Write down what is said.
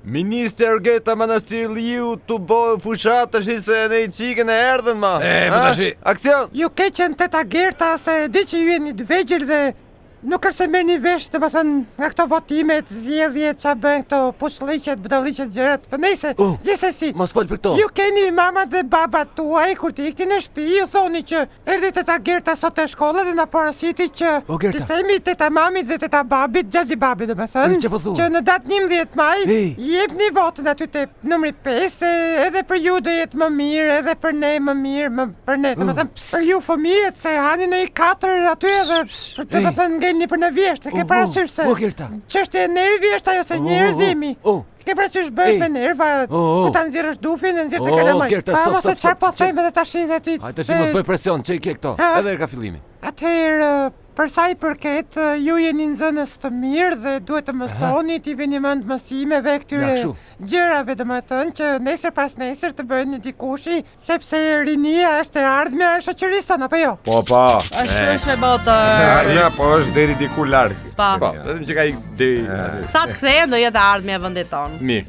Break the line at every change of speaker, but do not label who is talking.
Minister Geta Manastirliu të bojë fushat të shi se ne i qikën e erdhen ma.
Më tashi.
Aksion!
Ju keqen teta Gerta se di që ju jeni të vegjël dhe nuk është se merr një vesh të mësën nga këto votimet, zgjedhjet që bën këto pushliqet, budalliqet gjërat. Po nejse, gjithsesi.
Mos fol për këto.
Ju keni mamat dhe babat tuaj kur të ikni në shtëpi, ju thoni që erdhi teta Gerta sot te shkolla dhe na porositi që të themi teta mamit dhe teta babit, Gjazi babit domethënë, që në datë 11 maj jepni votën aty te numri 5, edhe për ju do jetë më mirë, edhe për ne më mirë, për ne, domethënë për ju fëmijët se hani në i 4 aty edhe domethënë një për në vjesht, e ke parasysh se ç'është e nervi është ajo se njerëzimi. Ke parasysh bësh me nerva, ku ta nxjerrësh dufin, nxjerr te kalamaj. Pa mos e çfarë po them edhe tash ti.
Hajde tash mos bëj presion, çe i ke këto. Edhe ka fillimi.
Atëherë, për sa i përket, ju jeni nxënës të mirë dhe duhet të mësoni, t'i vini mend mësimeve këtyre gjërave, domethënë që nesër pas nesër të bëheni dikushi, sepse rinia është e ardhmja e shoqërisë tonë, apo jo?
Po.
Është me botër.
Ardhmja po është deri diku larg.
Po.
Vetëm që ka ik deri.
Sa të kthehen do jetë ardhmja e vendit tonë.
Mirë.